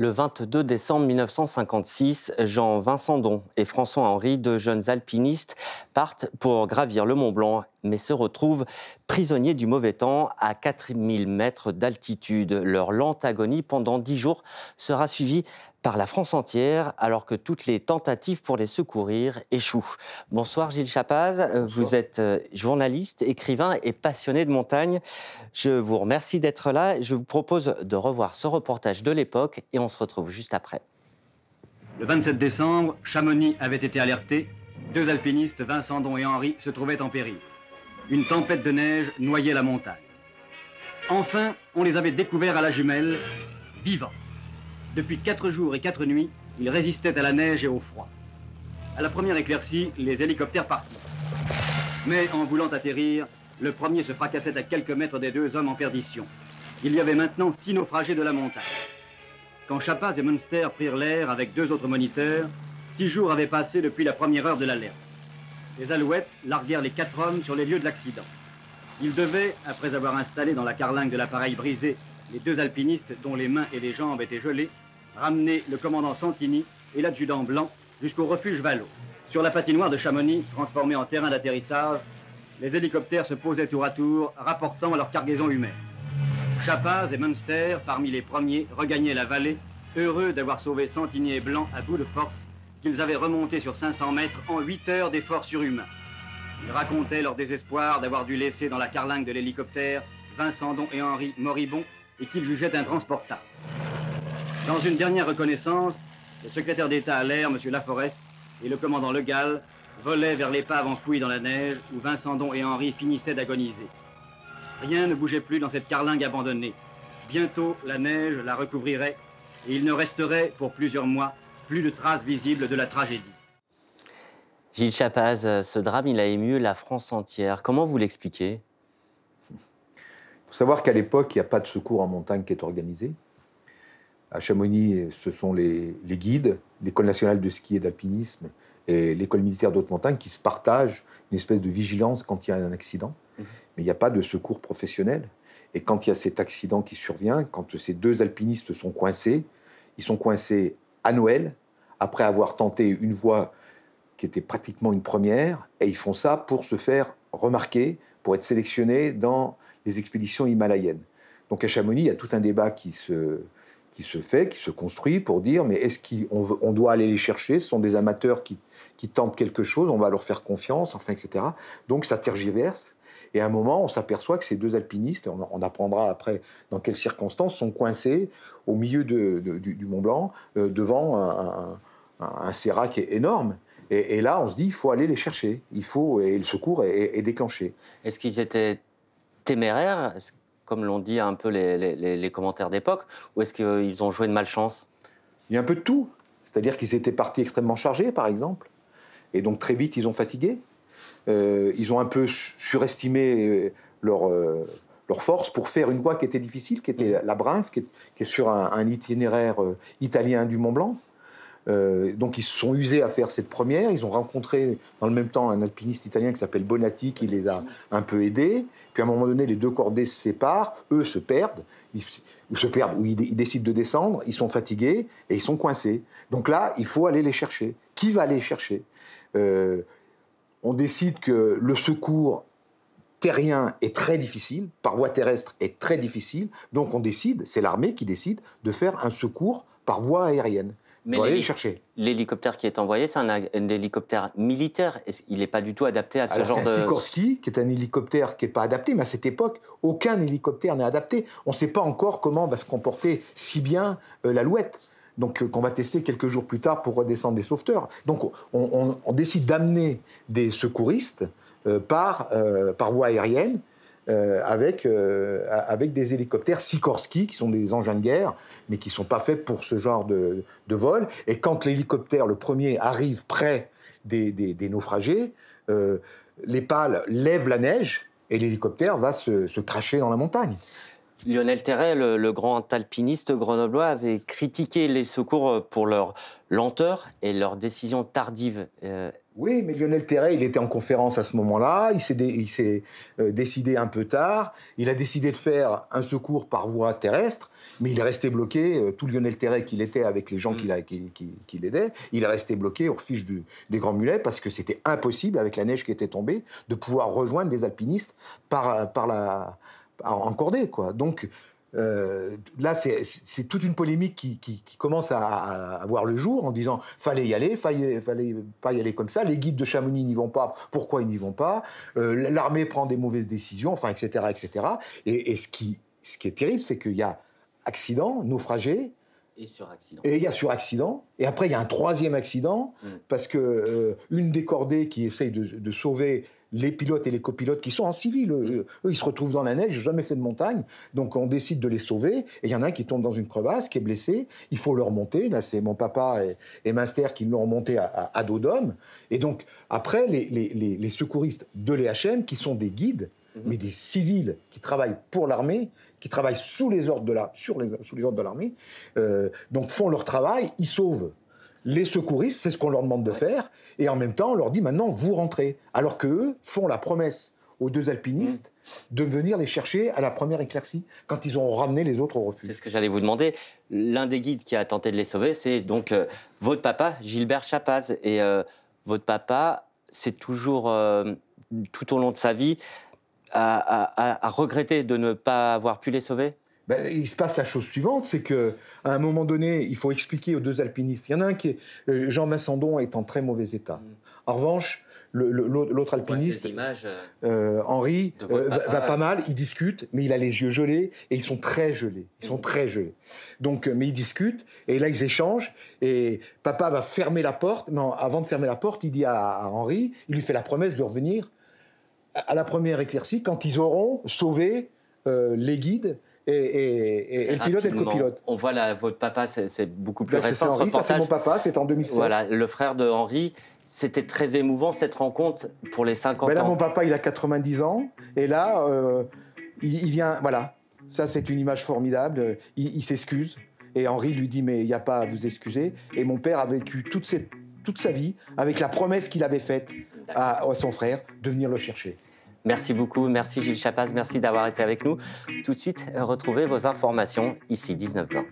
Le 22 décembre 1956, Jean Vincendon et François-Henri, deux jeunes alpinistes, partent pour gravir le Mont Blanc, mais se retrouvent prisonniers du mauvais temps à 4000 mètres d'altitude. Leur lente agonie pendant 10 jours sera suivie par la France entière, alors que toutes les tentatives pour les secourir échouent. Bonsoir Gilles Chapaz, Bonsoir. vous êtes journaliste, écrivain et passionné de montagne. Je vous remercie d'être là. Je vous propose de revoir ce reportage de l'époque et on se retrouve juste après. Le 27 décembre, Chamonix avait été alerté. Deux alpinistes, Vincendon et Henri, se trouvaient en péril. Une tempête de neige noyait la montagne. Enfin, on les avait découverts à la jumelle, vivants. Depuis 4 jours et 4 nuits, ils résistaient à la neige et au froid. À la première éclaircie, les hélicoptères partirent. Mais en voulant atterrir, le premier se fracassait à quelques mètres des deux hommes en perdition. Il y avait maintenant 6 naufragés de la montagne. Quand Chapaz et Münster prirent l'air avec 2 autres moniteurs, 6 jours avaient passé depuis la première heure de l'alerte. Les Alouettes larguèrent les 4 hommes sur les lieux de l'accident. Ils devaient, après avoir installé dans la carlingue de l'appareil brisé les 2 alpinistes dont les mains et les jambes étaient gelées, ramener le commandant Santini et l'adjudant Blanc jusqu'au refuge Vallot. Sur la patinoire de Chamonix, transformée en terrain d'atterrissage, les hélicoptères se posaient tour à tour, rapportant leur cargaison humaine. Chapaz et Münster, parmi les premiers, regagnaient la vallée, heureux d'avoir sauvé Santini et Blanc à bout de force, qu'ils avaient remonté sur 500 mètres en 8 heures d'efforts surhumains. Ils racontaient leur désespoir d'avoir dû laisser dans la carlingue de l'hélicoptère Vincendon et Henri moribonds et qu'ils jugeaient intransportables. Dans une dernière reconnaissance, le secrétaire d'État à l'air, M. Laforest, et le commandant Le Gall volaient vers l'épave enfouie dans la neige où Vincendon et Henri finissaient d'agoniser. Rien ne bougeait plus dans cette carlingue abandonnée. Bientôt, la neige la recouvrirait et il ne resterait, pour plusieurs mois, plus de traces visibles de la tragédie. Gilles Chapaz, ce drame, il a ému la France entière. Comment vous l'expliquez ? Il faut savoir qu'à l'époque, il n'y a pas de secours en montagne qui est organisé. À Chamonix, ce sont les guides, l'École nationale de ski et d'alpinisme et l'École militaire d'haute montagne qui se partagent une espèce de vigilance quand il y a un accident. Mais il n'y a pas de secours professionnel. Et quand il y a cet accident qui survient, quand ces 2 alpinistes sont coincés, ils sont coincés à Noël, après avoir tenté une voie qui était pratiquement une première, et ils font ça pour se faire remarquer, pour être sélectionnés dans les expéditions himalayennes. Donc à Chamonix, il y a tout un débat qui se construit pour dire mais est-ce qu'on doit aller les chercher? Ce sont des amateurs qui tentent quelque chose, on va leur faire confiance, enfin, etc. Donc ça tergiverse. Et à un moment, on s'aperçoit que ces 2 alpinistes, on apprendra après dans quelles circonstances, sont coincés au milieu du Mont Blanc, devant un sérac énorme. Et là, on se dit, il faut aller les chercher. Et le secours est déclenché. Est-ce qu'ils étaient téméraires, comme l'ont dit un peu les commentaires d'époque, ou est-ce qu'ils ont joué de malchance? Il y a un peu de tout. C'est-à-dire qu'ils étaient partis extrêmement chargés, par exemple. Et donc, très vite, ils ont fatigué. Ils ont un peu surestimé leur force pour faire une voie qui était difficile, qui était la Brinf, qui est sur un itinéraire italien du Mont Blanc. Donc ils se sont usés à faire cette première. Ils ont rencontré dans le même temps un alpiniste italien qui s'appelle Bonatti qui les a un peu aidés. Puis à un moment donné, les 2 cordées se séparent, eux se perdent, ou ils décident de descendre, ils sont fatigués et ils sont coincés. Donc là, il faut aller les chercher. Qui va les chercher? On décide que le secours terrien est très difficile, par voie terrestre est très difficile, donc on décide, c'est l'armée qui décide, de faire un secours par voie aérienne. Mais l'hélicoptère qui est envoyé, c'est un hélicoptère militaire. Il n'est pas du tout adapté à ce genre de... C'est un Sikorsky, qui est un hélicoptère qui n'est pas adapté, mais à cette époque, aucun hélicoptère n'est adapté. On ne sait pas encore comment va se comporter si bien l'Alouette. Donc, qu'on va tester quelques jours plus tard pour redescendre des sauveteurs. Donc, on décide d'amener des secouristes par voie aérienne avec des hélicoptères Sikorsky, qui sont des engins de guerre, mais qui ne sont pas faits pour ce genre de vol. Et quand l'hélicoptère, le premier, arrive près des naufragés, les pales lèvent la neige et l'hélicoptère va se cracher dans la montagne. Lionel Terray, le grand alpiniste grenoblois, avait critiqué les secours pour leur lenteur et leur décision tardive. Oui, mais Lionel Terray, il était en conférence à ce moment-là, il s'est décidé un peu tard, il a décidé de faire un secours par voie terrestre, mais il est resté bloqué, tout Lionel Terray qu'il était avec les gens qui l'aidaient, il est resté bloqué au refuge des Grands Mulets parce que c'était impossible, avec la neige qui était tombée, de pouvoir rejoindre les alpinistes en cordée, quoi. Donc là, c'est toute une polémique qui commence à avoir le jour en disant fallait y aller, fallait pas y aller comme ça. Les guides de Chamonix n'y vont pas. Pourquoi ils n'y vont pas? L'armée prend des mauvaises décisions, enfin, etc., etc. Et ce qui est terrible, c'est qu'il y a accident, naufragé. Et suraccident. Et il y a suraccident. Et après, il y a un troisième accident, parce que une des cordées qui essaye de sauver les pilotes et les copilotes qui sont en civil, eux, ils se retrouvent dans la neige, ils n'ont jamais fait de montagne, donc on décide de les sauver, et il y en a un qui tombe dans une crevasse, qui est blessé, il faut le remonter, là c'est mon papa et Minster qui l'ont remonté à dos d'homme, et donc après les secouristes de l'EHM, qui sont des guides, mais des civils qui travaillent pour l'armée, qui travaillent sous les ordres de l'armée, donc font leur travail, ils sauvent les secouristes, c'est ce qu'on leur demande de faire, et en même temps, on leur dit maintenant, vous rentrez. Alors qu'eux font la promesse aux deux alpinistes de venir les chercher à la première éclaircie, quand ils ont ramené les autres au refuge. C'est ce que j'allais vous demander. L'un des guides qui a tenté de les sauver, c'est donc votre papa, Gilbert Chapaz. Et votre papa, c'est toujours, tout au long de sa vie, à regretter de ne pas avoir pu les sauver? Ben, il se passe la chose suivante, c'est qu'à un moment donné, il faut expliquer aux deux alpinistes. Il y en a un qui est... Jean Massandon est en très mauvais état. En revanche, l'autre alpiniste, Henri, va pas mal, il discute, mais il a les yeux gelés, et ils sont très gelés. Ils sont très gelés. Donc, mais ils discutent, et là, ils échangent, et papa va fermer la porte. Non, avant de fermer la porte, il dit à Henri, il lui fait la promesse de revenir à la première éclaircie, quand ils auront sauvé les guides, et le pilote et le copilote. On voit là, votre papa, c'est beaucoup plus récent. C'est Henri, ça c'est mon papa, c'est en 2007. Voilà, le frère de Henri. C'était très émouvant cette rencontre pour les 50 ans. Là, mon papa, il a 90 ans, et là, il vient, voilà, ça c'est une image formidable, il s'excuse, et Henri lui dit, mais il n'y a pas à vous excuser, et mon père a vécu toute sa vie avec la promesse qu'il avait faite à son frère de venir le chercher. Merci beaucoup, merci Gilles Chapaz, merci d'avoir été avec nous. Tout de suite, retrouvez vos informations ici 19h20.